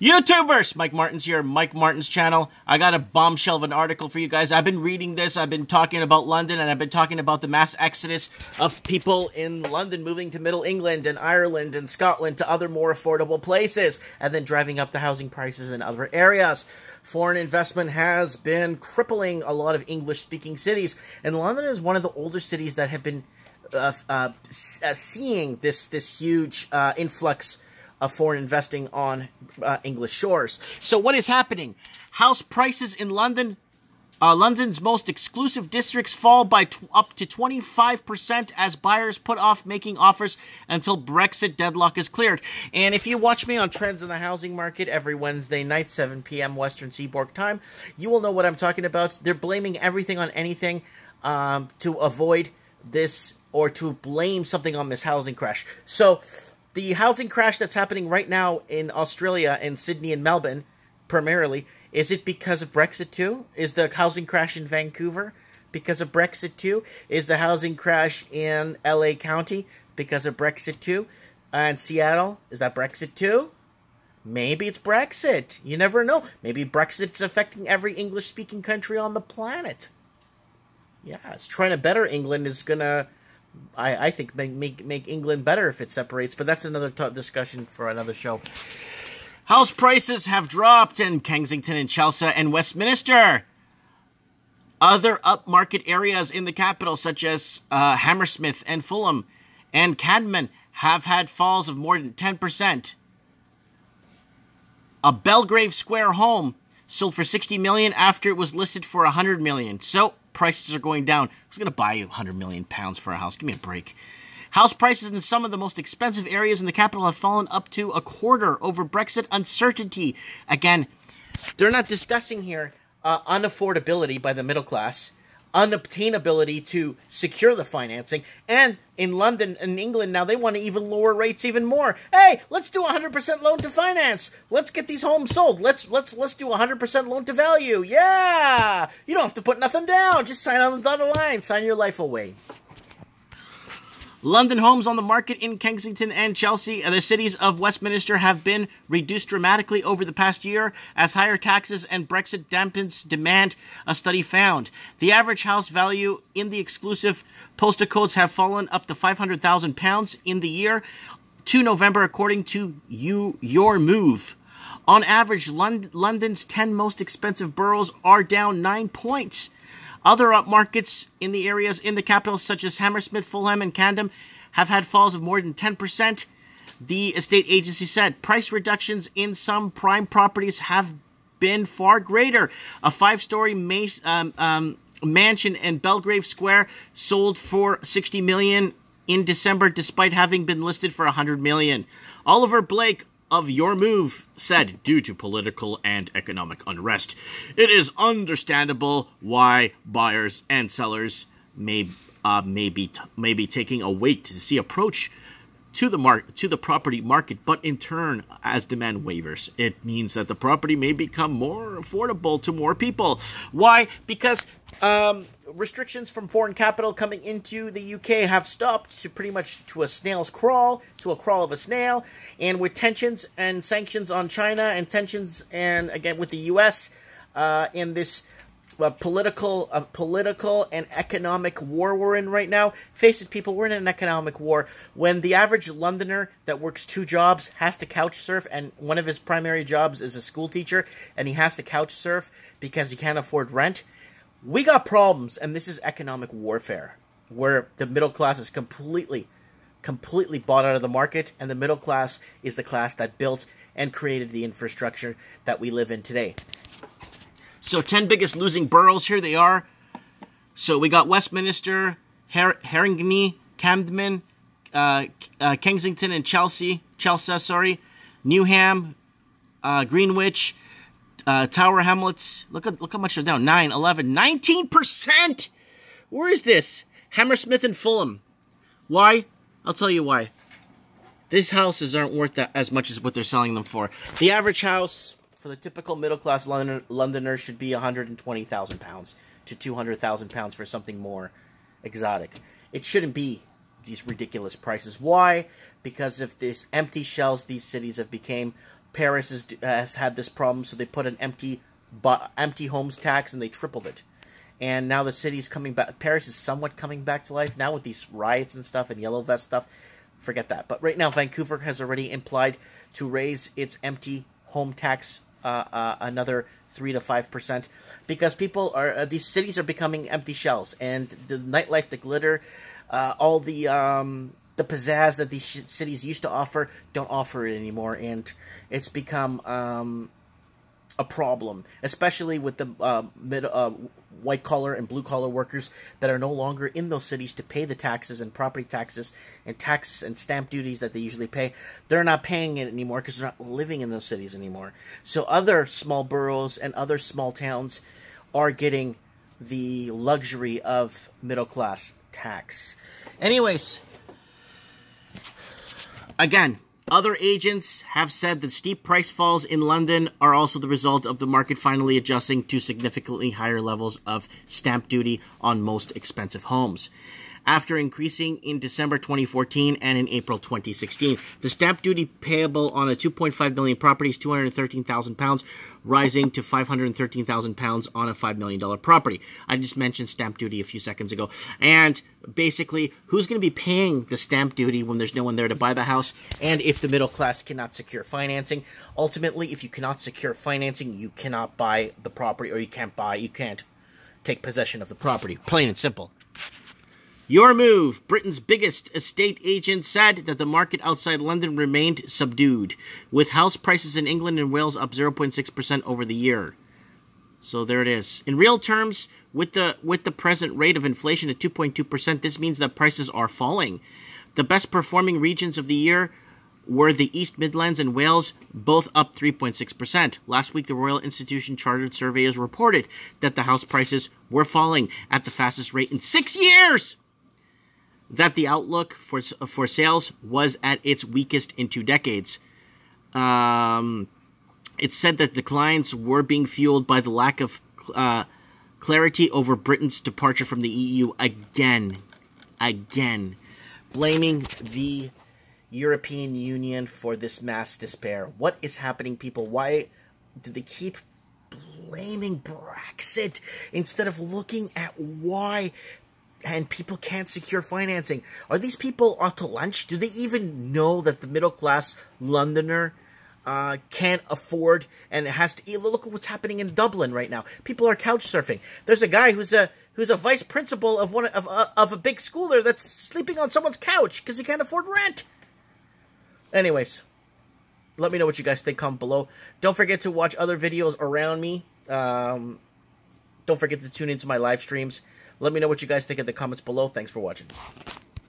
YouTubers! Mike Martin's here, Mike Martin's channel. I got a bombshell of an article for you guys. I've been reading this, I've been talking about London, and I've been talking about the mass exodus of people in London moving to Middle England and Ireland and Scotland to other more affordable places, and then driving up the housing prices in other areas. Foreign investment has been crippling a lot of English-speaking cities, and London is one of the older cities that have been seeing this huge influx of foreign investing on English shores. So what is happening? House prices in London, London's most exclusive districts fall by up to 25% as buyers put off making offers until Brexit deadlock is cleared. And if you watch me on Trends in the Housing Market every Wednesday night, 7 p.m. Western Seaboard time, you will know what I'm talking about. They're blaming everything on anything to avoid this or to blame something on this housing crash. So the housing crash that's happening right now in Australia, in Sydney and Melbourne, primarily, is it because of Brexit too? Is the housing crash in Vancouver because of Brexit too? Is the housing crash in LA County because of Brexit too? And Seattle, is that Brexit too? Maybe it's Brexit. You never know. Maybe Brexit's affecting every English-speaking country on the planet. Yeah, it's trying to better England is gonna, I think, make England better if it separates, but that's another discussion for another show. House prices have dropped in Kensington and Chelsea and Westminster. Other upmarket areas in the capital, such as Hammersmith and Fulham and Cadman, have had falls of more than 10%. A Belgrave Square home sold for $60 million after it was listed for $100 million. So prices are going down. Who's going to buy you £100 million for a house? Give me a break. House prices in some of the most expensive areas in the capital have fallen up to a quarter over Brexit uncertainty. Again, they're not discussing here unaffordability by the middle class, unobtainability to secure the financing, and in London and England now they want to even lower rates even more. Hey, let's do 100% loan to finance. Let's get these homes sold. Let's do 100% loan to value. Yeah, you don't have to put nothing down. Just sign on the dotted line. Sign your life away. London homes on the market in Kensington and Chelsea, the cities of Westminster, have been reduced dramatically over the past year as higher taxes and Brexit dampens demand, a study found. The average house value in the exclusive postal codes have fallen up to £500,000 in the year to November, according to Your Move. On average, London's 10 most expensive boroughs are down 9 points. Other upmarkets in the areas in the capital, such as Hammersmith, Fulham, and Camden, have had falls of more than 10%. The estate agency said price reductions in some prime properties have been far greater. A 5-story mansion in Belgrave Square sold for $60 million in December, despite having been listed for $100 million. Oliver Blake of Your Move said, due to political and economic unrest, it is understandable why buyers and sellers may be taking a wait-to-see approach to the property market, but in turn, as demand wavers, it means that the property may become more affordable to more people. Why? Because restrictions from foreign capital coming into the UK have stopped to pretty much to a snail's crawl, to a crawl of a snail, and with tensions and sanctions on China and tensions and again with the US in this political and economic war we're in right now. Face it, people, we're in an economic war. When the average Londoner that works 2 jobs has to couch surf, and one of his primary jobs is a school teacher, and he has to couch surf because he can't afford rent, we got problems, and this is economic warfare, where the middle class is completely bought out of the market, and the middle class is the class that built and created the infrastructure that we live in today. So 10 biggest losing boroughs, here they are. So we got Westminster, Haringey, Camden, Kensington and Chelsea, Newham, Greenwich, Tower Hamlets. Look how much they're down. 9, 11, 19%! Where is this? Hammersmith and Fulham. Why? I'll tell you why. These houses aren't worth that as much as what they're selling them for. The average house for the typical middle-class Londoner should be £120,000 to £200,000 for something more exotic. It shouldn't be these ridiculous prices. Why? Because of these empty shells these cities have become, Paris has had this problem, so they put an empty homes tax, and they tripled it. And now the city's coming back. Paris is somewhat coming back to life now with these riots and stuff and yellow vest stuff. Forget that. But right now, Vancouver has already implied to raise its empty home tax another 3 to 5%, because people are these cities are becoming empty shells, and the nightlife, the glitter, all the pizzazz that these cities used to offer don't offer it anymore, and it's become a problem, especially with the white-collar and blue-collar workers that are no longer in those cities to pay the taxes and property taxes and tax and stamp duties that they usually pay. They're not paying it anymore because they're not living in those cities anymore. So other small boroughs and other small towns are getting the luxury of middle-class tax. Anyways, again, other agents have said that steep price falls in London are also the result of the market finally adjusting to significantly higher levels of stamp duty on most expensive homes. After increasing in December 2014 and in April 2016, the stamp duty payable on a 2.5 million property is £213,000, rising to £513,000 on a $5 million property. I just mentioned stamp duty a few seconds ago. And basically, who's going to be paying the stamp duty when there's no one there to buy the house? And if the middle class cannot secure financing, ultimately, if you cannot secure financing, you cannot buy the property, or you can't take possession of the property. Plain and simple. Your move. Britain's biggest estate agent said that the market outside London remained subdued, with house prices in England and Wales up 0.6% over the year. So there it is. In real terms, with the present rate of inflation at 2.2%, this means that prices are falling. The best performing regions of the year were the East Midlands and Wales, both up 3.6%. Last week, the Royal Institution Chartered Surveyors reported that the house prices were falling at the fastest rate in 6 years. That the outlook for sales was at its weakest in 2 decades. It said that declines were being fueled by the lack of clarity over Britain's departure from the EU again, blaming the European Union for this mass despair. What is happening, people? Why do they keep blaming Brexit instead of looking at why and people can't secure financing? Are these people out to lunch? Do they even know that the middle-class Londoner can't afford and has to... Look at what's happening in Dublin right now. People are couch surfing. There's a guy who's a vice principal of a big school there that's sleeping on someone's couch because he can't afford rent. Anyways, let me know what you guys think. Comment below. Don't forget to watch other videos around me. Don't forget to tune into my live streams. Let me know what you guys think in the comments below. Thanks for watching.